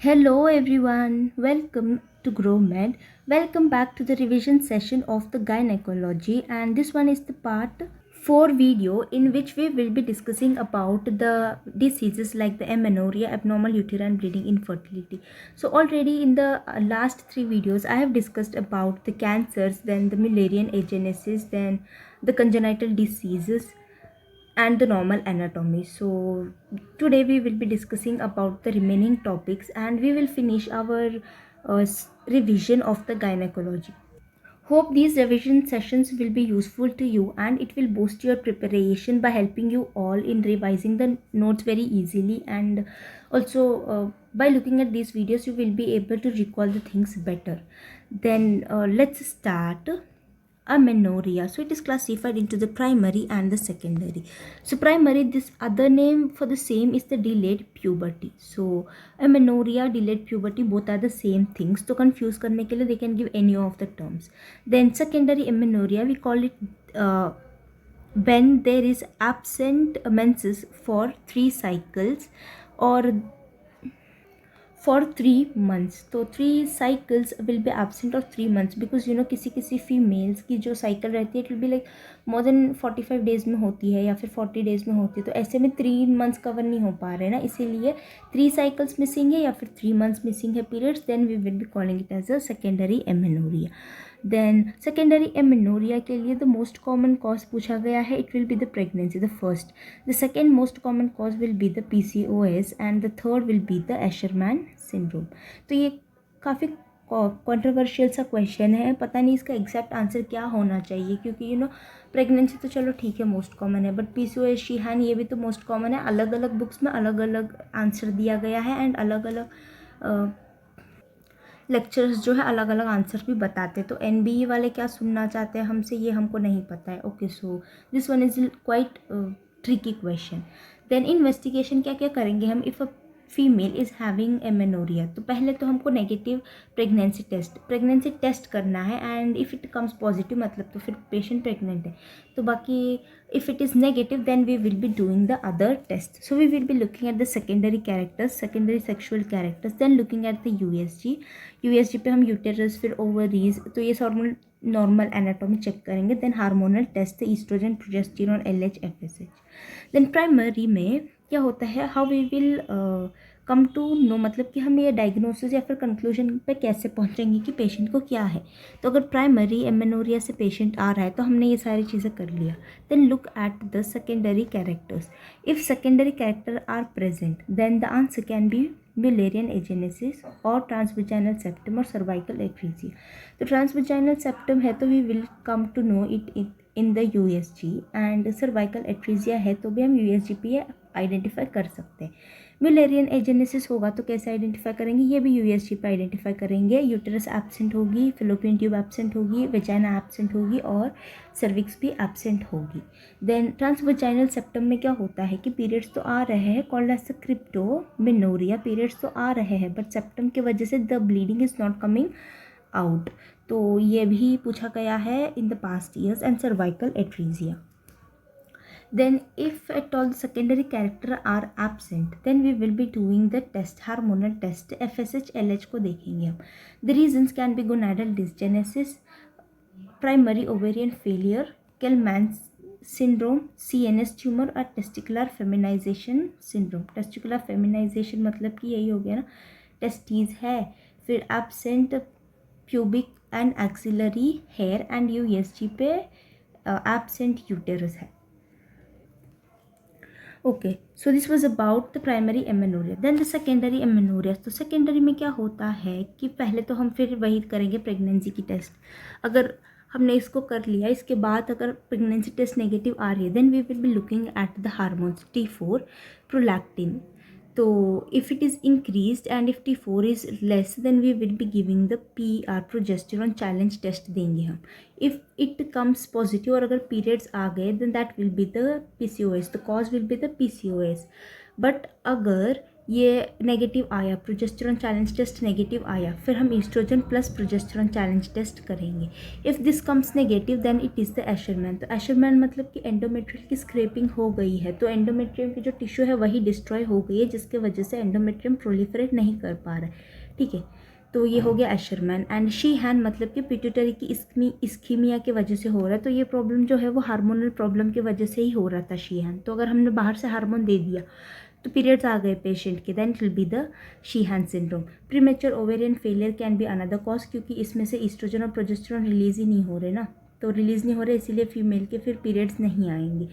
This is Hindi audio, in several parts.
Hello everyone, welcome to GrowMed. Welcome back to the revision session of the gynecology, and this one is the part 4 video in which we will be discussing about the diseases like the amenorrhea, abnormal uterine bleeding, infertility. So already in the last 3 videos I have discussed about the cancers, then the Mullerian agenesis, then the congenital diseases and the normal anatomy. So today we will be discussing about the remaining topics and we will finish our revision of the gynecology. Hope these revision sessions will be useful to you and it will boost your preparation by helping you all in revising the notes very easily, and also by looking at these videos you will be able to recall the things better. Then let's start. Amenorrhea, so it is classified into the primary and the secondary. So primary, this other name for the same is the delayed puberty. So amenorrhea, delayed puberty, both are the same things. So confuse करने के लिए they can give any of the terms. Then secondary amenorrhea, we call it when there is absent menses for 3 cycles or for 3 months. तो 3 cycles will be absent of 3 months because किसी किसी फीमेल्स की जो साइकिल रहती है it will be like more than 45 days में होती है या फिर 40 डेज में होती है, तो ऐसे में 3 मंथ्स कवर नहीं हो पा रहे हैं ना, इसीलिए 3 साइकिल्स मिसिंग है या फिर 3 मंथ्स मिसिंग है periods, then we will be calling it as a secondary amenorrhoea. Then secondary amenorrhoea के लिए द मोस्ट कॉमन कॉज पूछा गया है, it will be the pregnancy the first. The second most common cause will be the PCOS and the third will be the Asherman syndrome. तो ये काफ़ी कंट्रोवर्शियल सा क्वेश्चन है, पता नहीं इसका एग्जैक्ट आंसर क्या होना चाहिए क्योंकि प्रेगनेंसी तो चलो ठीक है मोस्ट कॉमन है, बट PCOS शीहान ये भी तो मोस्ट कॉमन है. अलग अलग बुक्स में अलग अलग आंसर दिया गया है एंड अलग अलग लेक्चर्स जो है अलग अलग आंसर भी बताते हैं. तो NBE वाले क्या सुनना चाहते हैं हमसे ये हमको नहीं पता है. Okay, so this one is quite tricky question. Then investigation क्या क्या करेंगे हम if a female is having amenorrhoea. तो पहले तो हमको नेगेटिव प्रेगनेंसी टेस्ट करना है and if it comes positive मतलब तो फिर पेशेंट प्रेग्नेंट है. तो बाकी if it is negative then we will be doing the other tests. So we will be looking at the secondary characters, secondary sexual characters, then looking at the USG पे हम यूटेरस फिर ओवरीज, तो ये नॉर्मल एनाटॉमी चेक करेंगे. Then hormonal test oestrogen progesterone LH FSH. Then primary में क्या होता है, how we will come to know, मतलब कि हम ये डायग्नोसिस या फिर कंक्लूजन पे कैसे पहुंचेंगे कि पेशेंट को क्या है. तो अगर प्राइमरी एमेनोरिया से पेशेंट आ रहा है तो हमने ये सारी चीज़ें कर लिया. Then look at the secondary characters. If secondary character are present then the answer can be Mullerian agenesis और ट्रांसविजाइनल सेप्टम और सर्वाइकल एक्रीजिया. तो ट्रांसविजाइनल सेप्टम है तो we will come to know it in the USG and cervical atresia है तो भी हम USG पे आइडेंटिफाई कर सकते हैं. Mullerian agenesis होगा तो कैसे आइडेंटिफाई करेंगे, ये भी USG पे आइडेंटिफाई करेंगे. यूटेरस एब्सेंट होगी, फिलोपियन ट्यूब एब्सेंट होगी, वेजाइना एब्सेंट होगी और सर्विक्स भी एब्सेंट होगी. देन ट्रांसवेजाइनल सेप्टम में क्या होता है कि पीरियड्स तो आ रहे हैं, called as the cryptomenorrhoea. Periods तो आ रहे हैं बट सेप्टम की वजह से the bleeding is not coming out. तो ये भी पूछा गया है in the past years. And cervical atresia. Then if at all the secondary character are absent then we will be doing the test, hormonal test FSH LH को देखेंगे हम. The reasons can be gonadal dysgenesis, primary ovarian failure, Kallman's syndrome, CNS tumor और testicular feminization syndrome. Testicular feminization मतलब कि यही हो गया ना, टेस्टीज है, फिर absent pubic and axillary hair and USG पे absent uterus है. Okay, so this was about the primary amenorrhoea. Then the secondary amenorrhoea. तो सेकेंडरी में क्या होता है कि पहले तो हम फिर वही करेंगे प्रेगनेंसी की टेस्ट. अगर हमने इसको कर लिया, इसके बाद अगर प्रेगनेंसी टेस्ट नेगेटिव आ रही है then we will be looking at the hormones T4 prolactin. तो if it is increased and if T4 is less then we will be giving the PR progesterone challenge test देंगे हम. इफ़ इट कम्स पॉजिटिव और अगर पीरियड्स आ गए then that will be the PCOS, the cause will be the PCOS. But अगर ये नेगेटिव आया, प्रोजेस्टेरॉन चैलेंज टेस्ट नेगेटिव आया, फिर हम oestrogen plus progesterone challenge test करेंगे। If this comes negative then it is the Asherman. तो एशरमैन मतलब कि एंडोमेट्रियल की स्क्रैपिंग हो गई है, तो एंडोमेट्रियम की जो टिश्यू है वही डिस्ट्रॉय हो गई है, जिसके वजह से एंडोमेट्रियम प्रोलिफरेट नहीं कर पा रहा है, ठीक है। तो ये हो गया एशरमैन। एंड शीहैन मतलब कि पिट्यूटरी की इस्कीमिया की वजह से हो रहा है। तो ये प्रॉब्लम जो है वो हार्मोनल प्रॉब्लम की वजह से ही हो रहा था शीहैन। तो अगर हमने बाहर से हार्मोन दे दिया तो पीरियड्स आ गए पेशेंट के, then it will be the Sheehan syndrome. Premature ovarian failure can be another cause, क्योंकि इसमें से ईस्ट्रोजन और प्रोजेस्टेरॉन रिलीज ही नहीं हो रहे ना, तो रिलीज़ नहीं हो रहे इसीलिए फीमेल के फिर पीरियड्स नहीं आएंगे।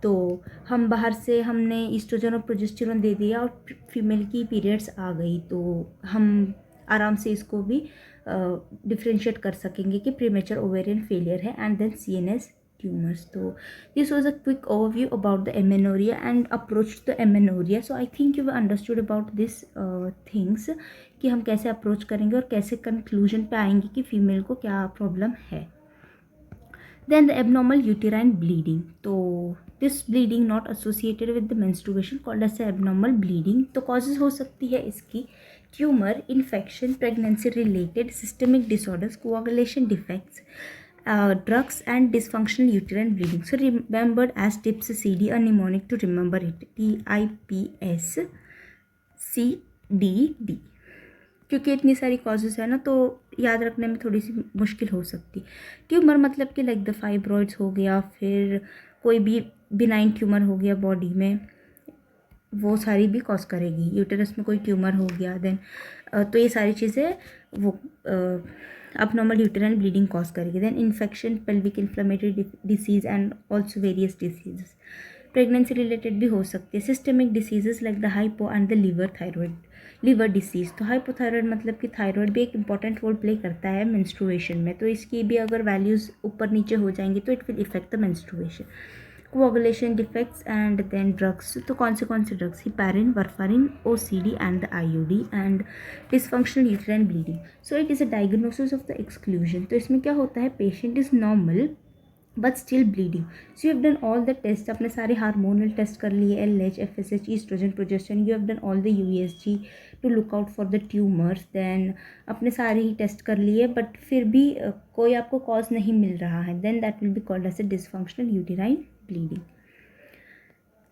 तो हम बाहर से हमने ईस्ट्रोजन और प्रोजेस्टेरॉन दे दिया और फीमेल की पीरियड्स आ गई, तो हम आराम से इसको भी डिफ्रेंशिएट कर सकेंगे कि प्रीमेच्योर ओवेरियन फेलियर है and then CNS tumors. So this was a quick overview about the amenorrhea and approach to amenorrhea. So I think you've understood about this things कि हम कैसे अप्रोच करेंगे और कैसे कंक्लूजन पे आएंगे कि फीमेल को क्या प्रॉब्लम है. Then the abnormal uterine bleeding. तो this bleeding not associated with the menstruation called as the abnormal bleeding. तो causes हो सकती है इसकी tumour, infection, pregnancy related, systemic disorders, coagulation defects, drugs and dysfunctional uterine bleeding. So remembered as TIPS CD, a mnemonic to remember it, TIPS CDD. क्योंकि इतनी सारी कॉजेज़ है ना, तो याद रखने में थोड़ी सी मुश्किल हो सकती। ट्यूमर मतलब कि लाइक द फाइब्रॉइड्स हो गया, फिर कोई भी बिनाइन ट्यूमर हो गया बॉडी में, वो सारी भी कॉज करेगी। यूटेरस में कोई ट्यूमर हो गया देन तो ये सारी चीज़ें वो abnormal uterine bleeding कॉज करेगी। Then infection, pelvic inflammatory disease and also various diseases. Pregnancy related भी हो सकती है। Systemic diseases like the hypo and the liver disease. तो हाइपोथायरॉयड मतलब कि थायराइड भी एक इंपॉर्टेंट रोल प्ले करता है मेंस्ट्रुएशन में, तो इसकी भी अगर वैल्यूज़ ऊपर नीचे हो जाएंगी तो it will effect the menstruation. Coagulation defects and then drugs. तो कौन से drugs? Heparin, warfarin, OCD and the IUD and dysfunctional uterine bleeding. So it is a diagnosis of the exclusion. तो इसमें क्या होता है, patient is normal but still bleeding. So you have done all the test, अपने सारे हार्मोनल टेस्ट कर लिए, LH, FSH, oestrogen, progesterone, you have done all the USG to look out for the tumours, then अपने सारे ही टेस्ट कर लिए, बट फिर भी कोई आपको कॉज नहीं मिल रहा है, then that will be called as a dysfunctional uterine bleeding.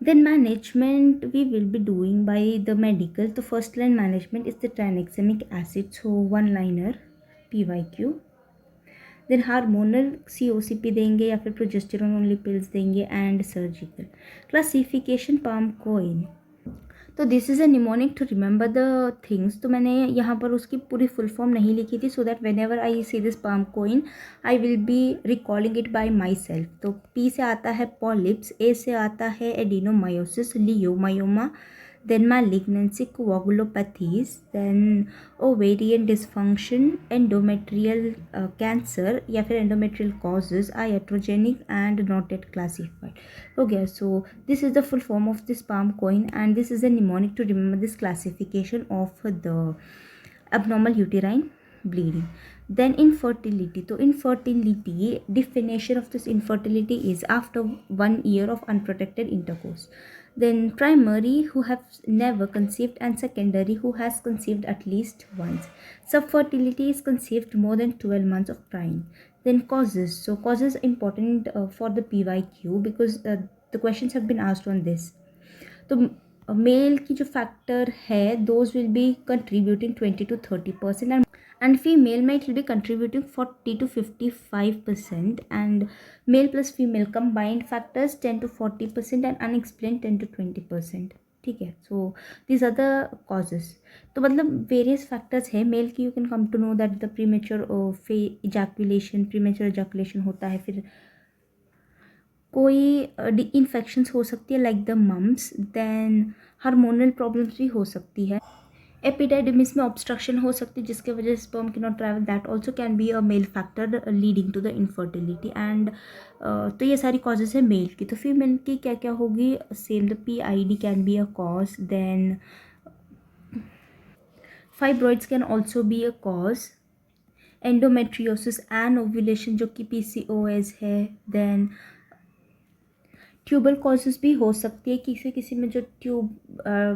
Then management we will be doing by the medical. The first line management is the tranexamic acid, so one liner PYQ. Then hormonal COCP देंगे या फिर प्रोजेस्टेरॉन ओनली पिल्स देंगे and surgical. Classification PALM COEIN. तो this is a mnemonic to remember the things. तो मैंने यहाँ पर उसकी पूरी फुल फॉर्म नहीं लिखी थी, so that when ever I see this palm coin I will be recalling it by my self. तो P से आता है पॉलिप्स, A से आता है adenomyosis, leiomyoma, then malignancy, coagulopathies, then ovarian dysfunction, endometrial cancer या फिर endometrial causes, iatrogenic and not yet classified. Okay, so this is the full form of this palm coin and this is a mnemonic to remember this classification of the abnormal uterine bleeding. Then infertility. So infertility, definition of this infertility is after 1 year of unprotected intercourse. Then primary, who have never conceived, and secondary, who has conceived at least once. Subfertility is conceived more than 12 months of prime. Then causes. So causes important for the PYQ because the questions have been asked on this. तो मेल की जो फैक्टर है those will be contributing 20 to 30% and female में it will be contributing 40 to 55% and male plus female combined factors 10 to 40% and unexplained 10 to 20%. ठीक है, सो these are the causes. तो मतलब वेरियस फैक्टर्स है मेल की. You can come to know that the premature ejaculation होता है, फिर कोई इन्फेक्शंस हो सकती है like the mumps, then hormonal problems भी हो सकती है, एपिडाइडिमिस में ऑब्स्ट्रक्शन हो सकती है जिसके वजह से sperm can not travel, that also can be a male factor leading to the infertility and तो ये सारी कॉजेज है मेल की. तो फीमेल की क्या क्या होगी, same the PID can be a cause, then fibroids can also be a cause, endometriosis and ovulation जो कि PCOS है, देन ट्यूबल कॉजेज़ भी हो सकती है, किसी किसी में जो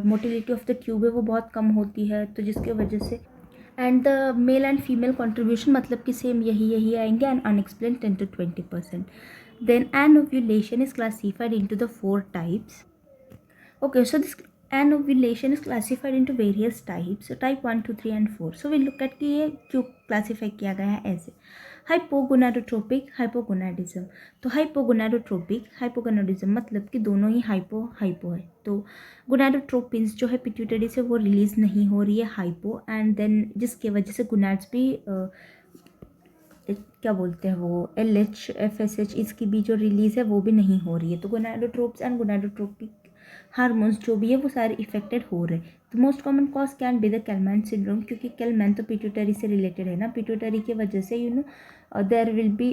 मोटिलिटी ऑफ द ट्यूब है वो बहुत कम होती है, तो जिसके वजह से and the male and female contribution मतलब कि सेम यही आएंगे and unexplained 10 to 20%. Then anovulation is classified into the 4 types. Okay, so this an ovulation is classified into various types, so type 1, 2, 3 and 4. So we'll look at कि ये क्यों क्लासीफाई किया गया है ऐसे. हाइपोगोनाडोट्रोपिक, हाइपोगोनाडिज्म. तो हाइपोगोनाडोट्रोपिक, हाइपोगोनाडिज्म मतलब कि दोनों ही हाइपो है. तो गोनाडोट्रोपिन्स जो है पिट्यूटरी से वो रिलीज नहीं हो रही है हाइपो, एंड देन जिसके वजह से गोनाड्स भी क्या बोलते हैं वो LH FSH इसकी भी जो रिलीज़ है वो भी नहीं हो रही है. तो गोनाडोट्रोप्स एंड गोनाडोट्रोपिक हार्मोन्स जो भी है वो सारे इफेक्टेड हो रहे हैं. तो most common cause can be the Kallmann syndrome, क्योंकि कैलमैन तो पिट्यूटरी से रिलेटेड है ना. पिट्यूटरी की वजह से there will be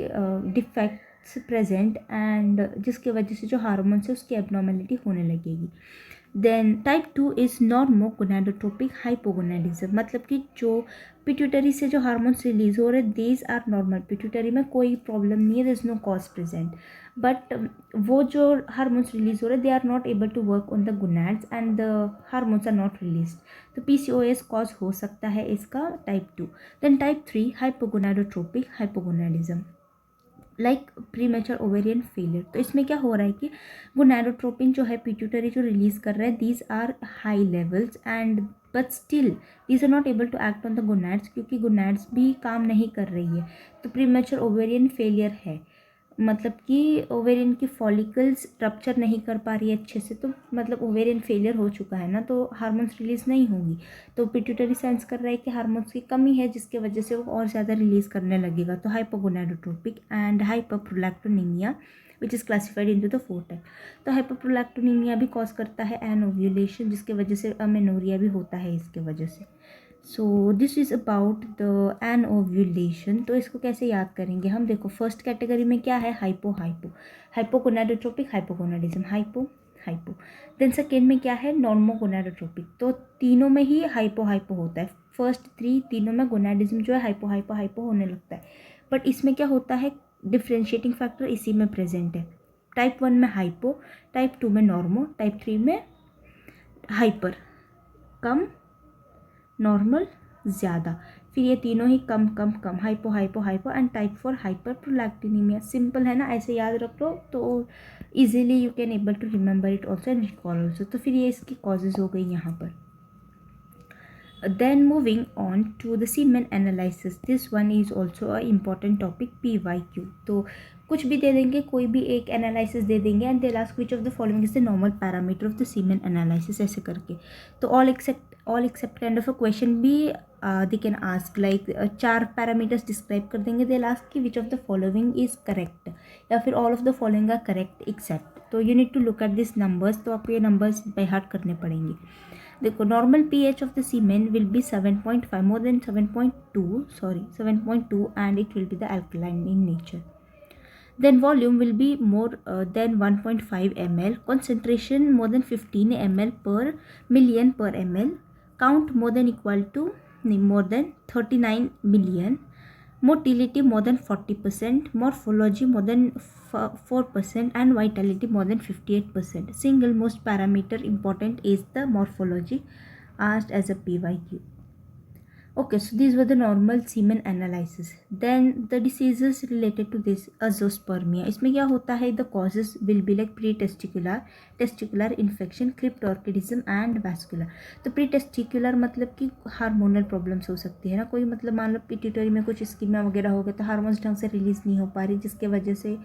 defects present, and जिसके वजह से जो हार्मोन्स है उसकी एबनॉर्मेलिटी होने लगेगी. देन टाइप 2 इज़ नॉर्मोगोनाडोट्रोपिक हाइपोगोनाडिज्म, मतलब कि जो पिट्यूटरी से जो हार्मोन्स रिलीज हो रहे हैं दीज आर नॉर्मल, पिट्यूटरी में कोई प्रॉब्लम नहीं है, there is no cause present, but वो जो हार्मोन्स रिलीज हो रहे हैं they are not able to work on the gonads and the hormones are not release. तो PCOS कॉज हो सकता है इसका type 2. Then type 3 hypogonadotropic hypogonadism like premature ovarian failure. तो इसमें क्या हो रहा है कि गोनाडोट्रोपिन जो है पिट्यूटरी जो रिलीज कर रहा है these are high levels, and but still these are not able to act on the gonads, क्योंकि गोनाड्स भी काम नहीं कर रही है. तो प्रीमेचर ओवेरियन फेलियर है, मतलब कि ओवेरियन की फॉलिकल्स रप्चर नहीं कर पा रही है अच्छे से, तो मतलब ओवेरियन फेलियर हो चुका है ना, तो हार्मोन्स रिलीज नहीं होंगी. तो पिट्यूटरी सेंस कर रहा है कि हार्मोन्स की कमी है, जिसके वजह से वो और ज़्यादा रिलीज करने लगेगा. तो hypogonadotropic and hyperprolactinaemia which is classified into the 4 type. तो हाइपरप्रोलैक्टोनीमिया भी कॉज करता है एन ओव्यूलेशन, जिसके वजह से अमेनोरिया भी होता है इसके वजह से. So this is about the anovulation. तो इसको कैसे याद करेंगे हम, देखो फर्स्ट कैटेगरी में क्या है, hypogonadotropic hypogonadism, hypo. Then second में क्या है, नॉर्मोगोनाडोट्रोपिक. तो तीनों में ही हाइपो होता है. फर्स्ट 3 तीनों में गोनाडिज्म जो है हाइपो होने लगता है, बट इसमें क्या होता है डिफ्रेंशिएटिंग फैक्टर इसी में प्रेजेंट है. टाइप 1 में हाइपो, टाइप 2 में नॉर्मो, टाइप 3 में हाइपर, कम, नॉर्मल, ज़्यादा. फिर ये तीनों ही कम कम कम, hypo and type 4 hyperprolactinaemia. Simple है ना, ऐसे याद रख लो तो easily you can able to remember it also and recall also. तो फिर ये इसकी कॉजेज हो गई यहाँ पर. Then moving on to the semen analysis. This one is also a important topic, PYQ. तो कुछ भी दे देंगे, कोई भी एक एनालिसिस दे देंगे and they last which of the following is the normal parameter of the semen analysis, ऐसे करके. तो all except kind of a question भी they can ask, like 4 parameters describe कर देंगे, दे लास्ट कि which of the following is correct, या फिर all of the following are correct except. तो you need to look at this numbers. तो आपको ये नंबर्स बाय हार्ट करने पड़ेंगे. देखो normal pH of the semen will be 7.5, more than 7.2 and it will be the alkaline in nature. Then volume will be more than 1.5 ml, concentration more than 15 ml per million per ml, count more than 39 million, motility more than 40%, morphology more than 4%, and vitality more than 58%. Single most parameter important is the morphology, asked as a PYQ. Okay, so these were the normal semen analysis. Then the diseases related to this, azoospermia. इसमें क्या होता है, the causes will be like testicular infection, cryptorchidism and vascular. तो pre-testicular मतलब कि हार्मोनल प्रॉब्लम्स हो सकती है ना, कोई मतलब मान लो पिट्यूटरी में कुछ स्कीमा वगैरह हो गया तो हार्मोन्स ढंग से रिलीज नहीं हो पा रही, जिसके वजह से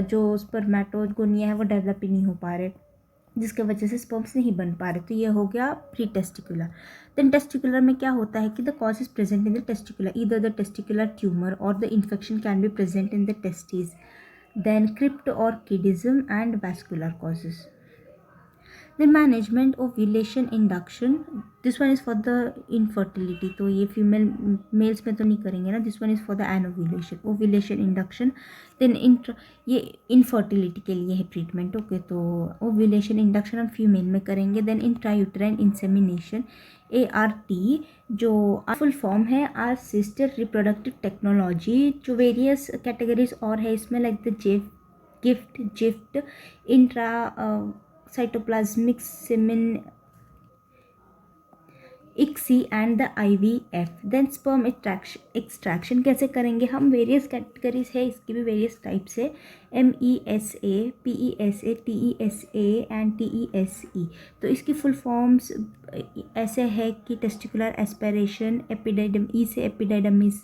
जो स्पर्मेटोगोनिया है वो डेवलप ही नहीं हो पा रहे, जिसके वजह से स्पर्म्स नहीं बन पा रहे. तो ये हो गया प्री टेस्टिकुलर. देन टेस्टिकुलर में क्या होता है कि the cause is present in the testicular, either the testicular tumour और the infection can be present in the testis. Then cryptorchidism and vascular causes. The management of ovulation induction, this one is for the infertility. तो ये फीमेल मेल्स में तो नहीं करेंगे ना, this one is for the anovulation induction. Then ये इनफर्टिलिटी के लिए है ट्रीटमेंट. ओके, तो ओव्यूलेशन इंडक्शन हम फीमेल में करेंगे. देन इंट्रायूटेराइन इंसेमिनेशन, ART, जो फुल फॉर्म है असिस्टेड रिप्रोडक्टिव टेक्नोलॉजी, जो वेरियस कैटेगरीज और है इसमें, like the gift, gift, intra cytoplasmic semen, ICSI and the IVF. Then sperm extraction कैसे करेंगे हम, वेरियस कैटेगरीज है, इसकी भी वेरियस टाइप्स है, MESA, PESA, TESA and TESE. तो इसकी फुल फॉर्म्स ऐसे है कि टेस्टिकुलर एस्पिरेशन, एपिडाइडम, ई से epididymis.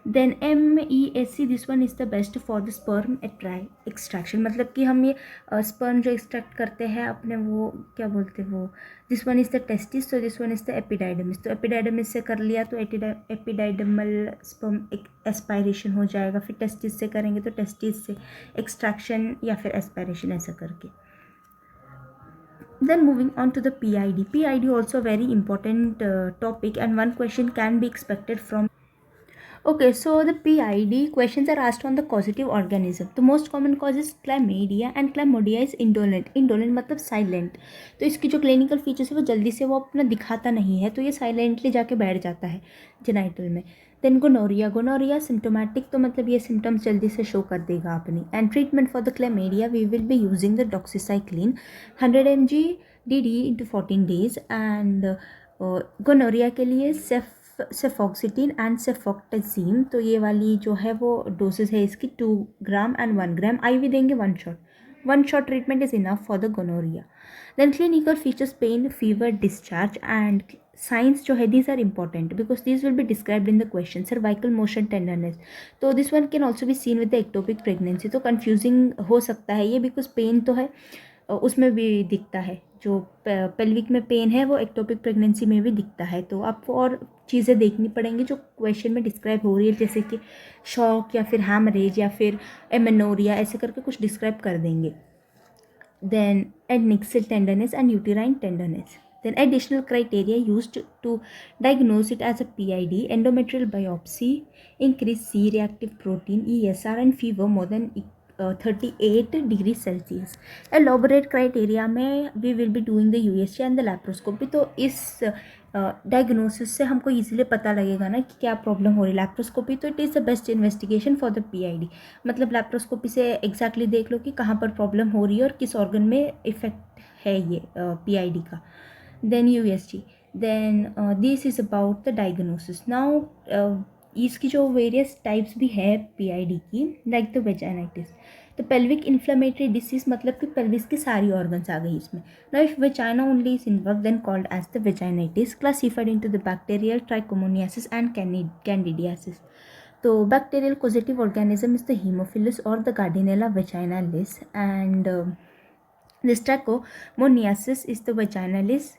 Then MESC, this one is the best for the sperm extraction. मतलब कि हम ये स्पर्म जो एक्सट्रैक्ट करते हैं अपने, वो क्या बोलते हैं वो, this one is the testis, तो this one is the epididymis. तो एपिडाइडमिस से कर लिया तो एपिडाइडमल स्पर्म एस्पायरेशन हो जाएगा. फिर टेस्टिस से करेंगे तो टेस्टिस से एक्सट्रैक्शन या फिर एस्पायरेशन, ऐसा करके. Then moving on to the PID. PID also a very important topic, and one question can be expected from. Okay, so the PID questions are asked on the causative organism. The most common cause is chlamydia, and chlamydia is indolent. Indolent मतलब silent. तो इसकी जो क्लिनिकल फीचर्स है वो जल्दी से वो अपना दिखाता नहीं है, तो ये साइलेंटली जाके बैठ जाता है जेनाइटल में. Then gonorrhoea. गोनोरिया सिम्टोमेटिक, तो मतलब ये सिम्टम्स जल्दी से शो कर देगा अपनी. And treatment for the chlamydia we will be using the doxycycline 100 mg DD into 14 days. And gonorrhoea के लिए सेफॉक्सिटिन एंड सेफोक्टेजिम, तो ये वाली जो है वो डोसेज है इसकी 2 ग्राम एंड 1 ग्राम. IV देंगे 1 shot. 1 shot treatment is enough for the gonorrhoea. Then clinical features, pain, fever, discharge and signs जो है these are important because these will be described in the question. Cervical motion tenderness, तो this one can also be seen with the ectopic pregnancy. तो कन्फ्यूजिंग हो सकता है ये, बिकॉज पेन तो है उसमें भी दिखता है, जो पेल्विक में पेन है वो एक्टोपिक प्रेगनेंसी में भी दिखता है. तो आपको और चीज़ें देखनी पड़ेंगी जो क्वेश्चन में डिस्क्राइब हो रही है, जैसे कि शॉक या फिर हैमरेज या फिर एमेनोरिया, ऐसे करके कुछ डिस्क्राइब कर देंगे. Then adnexal tenderness and uterine tenderness. Then additional criteria used to diagnose it as a PID: endometrial biopsy, increased C-reactive protein ESR, and fever more than 38 degrees Celsius. Elaborate criteria में we will be doing the USG and the laparoscopy. तो इस डायग्नोसिस से हमको ईजिली पता लगेगा ना कि क्या प्रॉब्लम हो रही है. लैप्रोस्कोपी तो it is the best investigation for the PID. मतलब लैप्रोस्कोपी से एग्जैक्टली देख लो कि कहाँ पर प्रॉब्लम हो रही है और किस ऑर्गन में इफेक्ट है ये PID का. Then USG. Then this is about the diagnosis. Now इसकी जो वेरियस टाइप्स भी है PID की, लाइक द वेजाइनाइटिस. तो पेल्विक इन्फ्लेमेटरी डिसीज, मतलब कि पेल्विस की सारी ऑर्गन्स आ गई इसमें. Now if vagina only is involve then called as the vaginitis, classified into the bacterial, trichomoniasis and candidiasis. तो bacterial causative organism is the Haemophilus or the Gardnerella vaginalis, and this Trichomoniasis is the vaginalis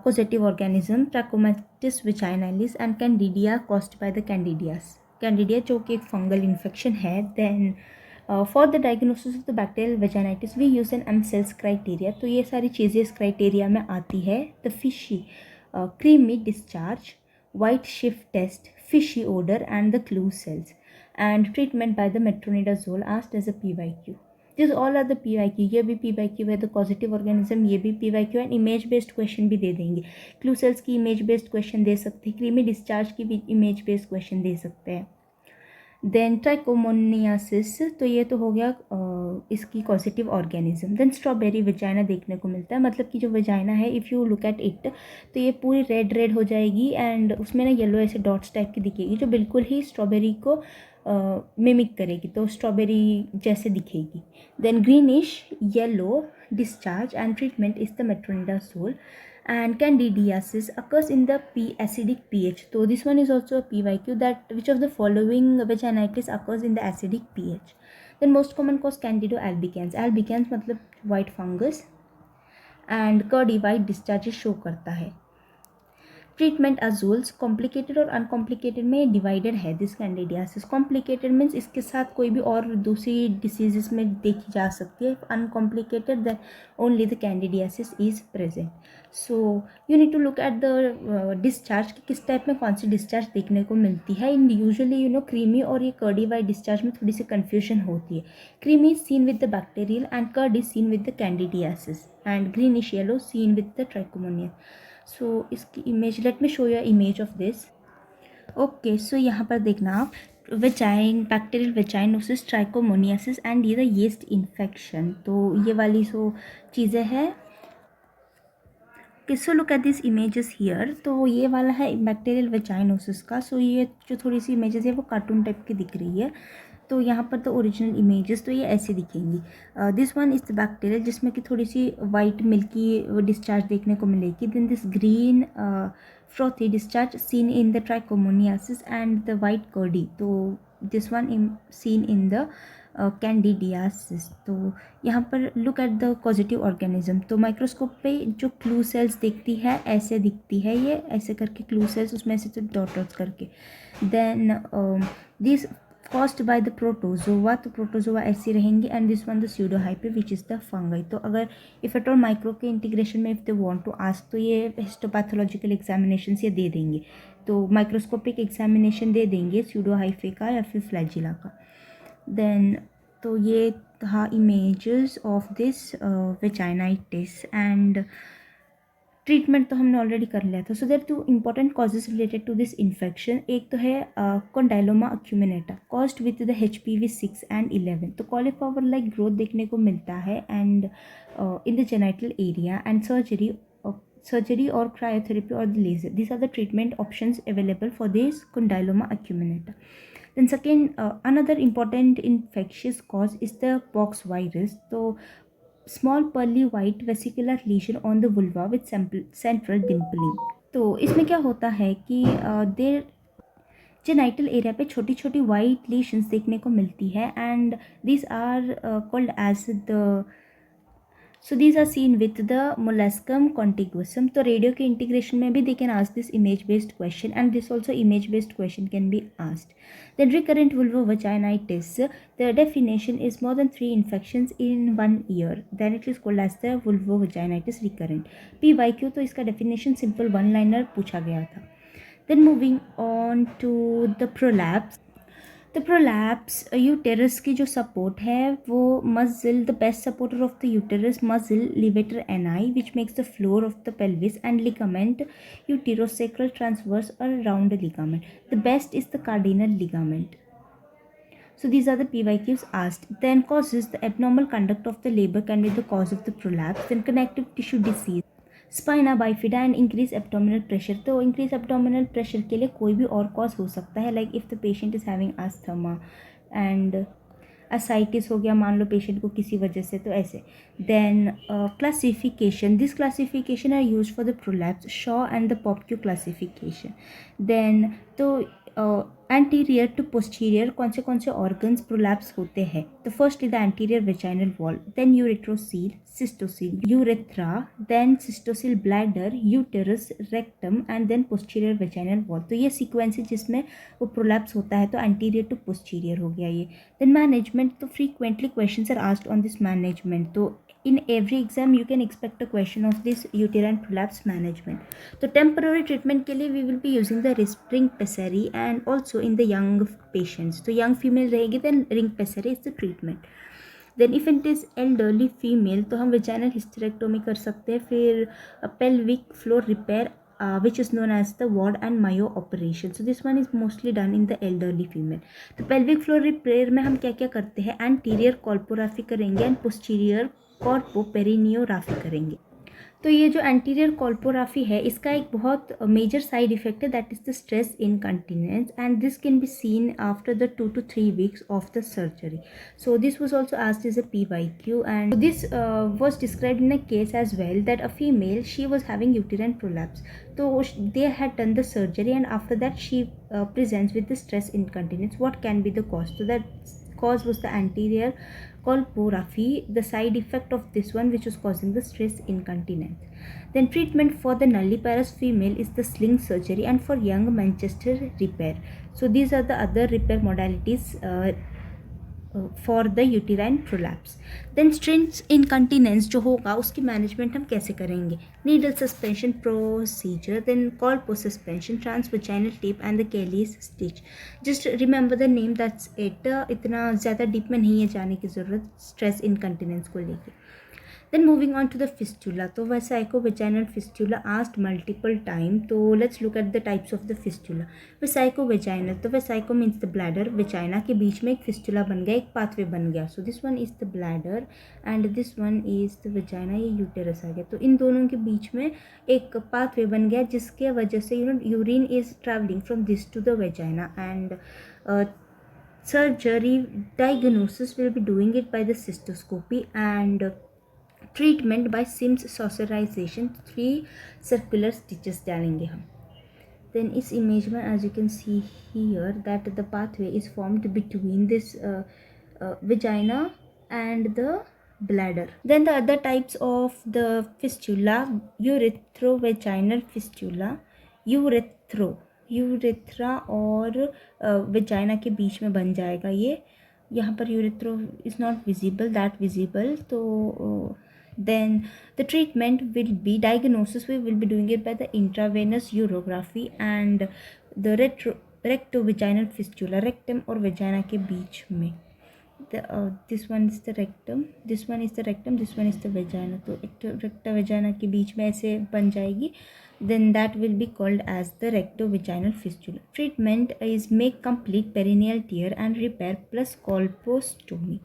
causative organism, Trachomatis vaginalis and Candida caused by the Candidias. Candida जो कि एक फंगल इन्फेक्शन है. Then for the diagnosis of the bacterial vaginitis we use an Amsel's criteria. तो ये सारी चीज़ें इस क्राइटेरिया में आती है. The fishy creamy discharge, white shift test, fishy odour and the clue cells, and treatment by the metronidazole asked as a PYQ. This all are the PYQ. ये भी PYQ है. द पॉजिटिव ऑर्गेनिज्म, ये भी PYQ. And image based question भी दे देंगे. क्लू सेल्स की इमेज बेस्ड क्वेश्चन दे सकते हैं. क्रीमी डिस्चार्ज की भी इमेज बेस्ड क्वेश्चन दे सकते हैं. देन ट्राइकोमोनियासिस, तो ये तो हो गया इसकी positive organism. Then strawberry vagina देखने को मिलता है. मतलब कि जो वेजाइना है, if you look at it, तो ये पूरी रेड रेड हो जाएगी एंड उसमें ना येलो ऐसे डॉट्स टाइप की दिखेगी, जो बिल्कुल ही स्ट्रॉबेरी को मिमिक करेगी, तो स्ट्रॉबेरी जैसे दिखेगी. Then greenish yellow discharge and treatment is the metronidazole. And candidiasis occurs in the acidic pH. So this one is also a PYQ, that which of the following vaginitis occurs in the acidic pH. Then most common cause Candido albicans. Albicans मतलब white fungus, and curdy white discharges show करता है. ट्रीटमेंट अजूल्स, कॉम्प्लिकेटेड और अनकॉम्प्लिकेटेड में डिवाइडेड है दिस कैंडिडियासिस. कॉम्प्लिकेटेड मीन्स इसके साथ कोई भी और दूसरी डिसीजेस में देखी जा सकती है. Uncomplicated then only the candidiasis is present. So you need to look at the discharge कि किस टाइप में कौन सी डिस्चार्ज देखने को मिलती है. इन यूजुअली क्रीमी और ये कर्डी वाइट डिस्चार्ज में थोड़ी सी कन्फ्यूजन होती है. Creamy is seen with the bacterial and curd is seen with the candidiasis, and greenish yellow seen with the trichomonas. So इसकी image, let me show you image of this. Okay, so यहाँ पर देखना आप, vagina, bacterial vaginosis, trichomoniasis and ये द यीस्ट इन्फेक्शन। तो ये वाली सो चीज़ें हैं। So look at this images here. तो ये वाला है बैक्टीरियल वेजाइनोसिस का। सो ये जो थोड़ी सी इमेजेस है वो कार्टून टाइप की दिख रही है। तो यहाँ पर तो ओरिजिनल इमेजेस तो ये ऐसे दिखेंगी। This one is the bacterial जिसमें कि थोड़ी सी वाइट मिल्की डिस्चार्ज देखने को मिलेगी। Then this green frothy discharge seen in the trichomoniasis and the white curdy. तो this one seen in the candidiasis. तो यहाँ पर look at the positive organism. तो माइक्रोस्कोप पे जो क्लू सेल्स दिखती है ऐसे दिखती है, ये ऐसे करके क्लू सेल्स, उसमें से तो डॉट डॉट्स करके। Then this caused by the protozoa. तो प्रोटोजोआ ऐसी रहेंगी and this one the pseudohyphae which is the fungi. तो अगर इफ एट ऑल माइक्रो के इंटीग्रेशन में if they want to ask तो ये हिस्टोपैथोलॉजिकल एग्जामिनेशन ये दे देंगे। तो माइक्रोस्कोपिक एग्जामिनेशन दे देंगे स्यूडोहाइफे का या फिर फ्लैजिला का। देन तो ये था images of this vaginitis and treatment तो हमने ऑलरेडी कर लिया था। So there two important causes related to this infection. एक तो है condyloma acuminata caused with the HPV 6 and 11। तो कॉलीफ्लावर लाइक ग्रोथ देखने को मिलता है and in the genital area and surgery और क्रायोथेरेपी और the laser, these are the treatment options available for this condyloma acuminata. Then second, another important infectious cause is the pox virus. So small pearly white vesicular lesion on the vulva with central dimpling. तो इसमें क्या होता है कि देर जेनाइटल एरिया पे छोटी छोटी वाइट लेशंस देखने को मिलती है and this are called as the So these are seen with the molluscum contiguousum. तो रेडियो के इंटीग्रेशन में भी they can ask this image based question and this also image based question can be asked. Then recurrent vulvovaginitis, the definition is more than 3 infections in 1 year. Then it is called as the vulvovaginitis recurrent. PYQ तो इसका definition simple one liner पूछा गया था. Then moving on to the prolapse. तो प्रोलैप्स यूटेरस की जो सपोर्ट है वो muscle, the best supporter of the uterus muscle levator ani which makes the floor of the pelvis and ligament uterosacral transverse around the ligament. The best is the cardinal ligament. So these are the PYQs asked. Then causes, the abnormal conduct of the labor can be the cause of the prolapse. Then connective tissue disease, spina bifida and increase abdominal pressure. तो इंक्रीज एब्डोमिनल प्रेशर के लिए कोई भी और कॉज हो सकता है, like if the patient is having asthma and ascites हो गया मान लो पेशेंट को किसी वजह से, तो ऐसे. Then classification, this classification are use for the prolapse, Shaw and the POPQ classification. Then तो एंटीरियर टू पोस्टीरियर कौन से ऑर्गन्स प्रोलैप्स होते हैं. The first is the anterior vaginal wall, then urethrocele, cystocele, urethra, then cystocele bladder, uterus, rectum and then posterior vaginal wall. तो ये सीक्वेंस है जिसमें वो प्रोलैप्स होता है, तो एंटीरियर टू पोस्टीरियर हो गया ये. देन मैनेजमेंट, तो frequently questions are asked on this management. तो in every exam you can expect a question of this uterine prolapse management. So temporary treatment के लिए we will be using the ring pessary and also in the young patients. तो young female रहेगी then ring pessary is the treatment. Then if it is elderly female तो हम vaginal hysterectomy कर सकते हैं. फिर pelvic floor repair which is known as the Ward and Mayo operation. So this one is mostly done in the elderly female. तो pelvic floor repair में हम क्या क्या करते हैं, anterior colporrhaphy करेंगे and posterior कॉर्पोपेरिनियोग्राफी करेंगे. तो ये जो एंटीरियर कॉल्पोराफी है इसका एक बहुत मेजर साइड इफेक्ट है, that is the stress incontinence and this can be seen after the 2 to 3 weeks of the surgery. So this was also asked as a PYQ and this was described in a case as well that a female she was having uterine prolapse. तो they had done the surgery and after that she presents with the stress incontinence. What can be the cause? तो that cause was the anterior colporrhaphy, the side effect of this one which was causing the stress incontinence. Then treatment for the nulliparous female is the sling surgery and for young Manchester repair. So these are the other repair modalities for the uterine prolapse. Then stress incontinence जो होगा उसकी मैनेजमेंट हम कैसे करेंगे? Needle suspension procedure, then colpo suspension, transvaginal tape and the Kelly's stitch. Just remember the name, that's it. इतना ज़्यादा डीप में नहीं है जाने की ज़रूरत स्ट्रेस इनकंटिनेंस को लेके. Then moving on to the fistula, तो vesico-vaginal fistula asked multiple time. तो let's look at the types of the fistula. Vesico-vaginal, तो vesico means the bladder, vagina के बीच में एक fistula बन गया, एक pathway बन गया. So this one is the bladder and this one is the vagina, ये uterus आ गया. तो इन दोनों के बीच में एक pathway बन गया जिसके वजह से urine is traveling from this to the vagina, and surgery diagnosis will be doing it by the cystoscopy, and treatment by Sims saucerization 3 circular stitches डालेंगे हम. देन इस इमेज में as you can see here that the pathway is formed between this vagina and the bladder. Then the other types of the fistula, urethrovaginal fistula, urethra और वेजाइना के बीच में बन जाएगा ये. यहाँ पर urethro is not visible, that visible. तो then the treatment will be diagnosis, we will be doing it by the intravenous urography, and the rectovaginal fistula, rectum और vagina के बीच में. this one is the rectum, this one is the rectum, this one is the vagina. तो rectovagina के बीच में ऐसे बन जाएगी. Then that will be called as the rectovaginal fistula. Treatment is make complete perineal tear and repair plus colpostomy.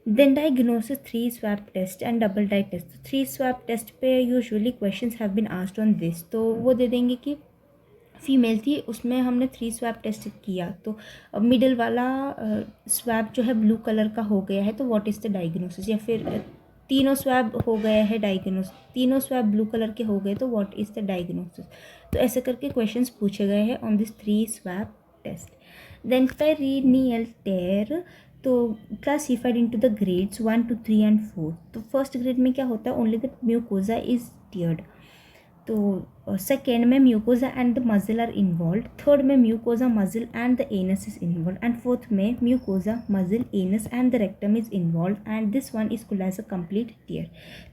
Then diagnosis 3 swab test and double dye test. 3 swab test पे usually questions have been asked on this. तो वो दे देंगे कि फीमेल थी, उसमें हमने 3 स्वैब टेस्ट किया, तो मिडिल वाला स्वैब जो है ब्लू कलर का हो गया है, तो व्हाट इज़ द डायग्नोसिस. या फिर तीनों स्वैब हो गया है डायग्नोसिस, तीनों स्वैब ब्लू कलर के हो गए, तो व्हाट इज़ द डायग्नोसिस. तो ऐसे करके क्वेश्चंस पूछे गए हैं on this 3 swab test. Then perineal tear, तो classified into the grades 1 to 3 and 4. तो फर्स्ट ग्रेड में क्या होता है, only the mucosa is teared. तो सेकेंड में mucosa and the muscle are involve, third में mucosa muscle and the anus is involve, and fourth में mucosa muscle anus and the rectum is involve, and this one is called as a complete tear.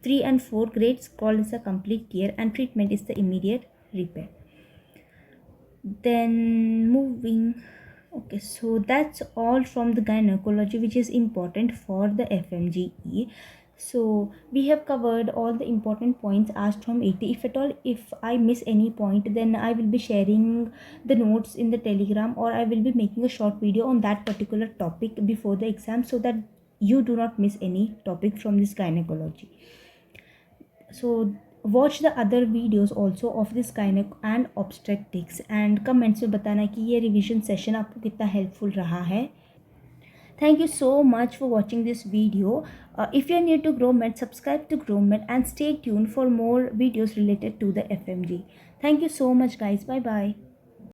3 and 4 grades called as a complete tear, and treatment is the immediate repair. Then moving, okay, so that's all from the gynecology which is important for the FMGE. So we have covered all the important points asked from 80. If at all, if I miss any point, then I will be sharing the notes in the Telegram, or I will be making a short video on that particular topic before the exam, so that you do not miss any topic from this gynecology. So watch the other videos also of this gynec and obstetrics, and comments में बताना कि ये revision session आपको कितना helpful रहा है. Thank you so much for watching this video. If you are new to GrowMed, subscribe to GrowMed and stay tuned for more videos related to the FMG. Thank you so much guys. Bye bye.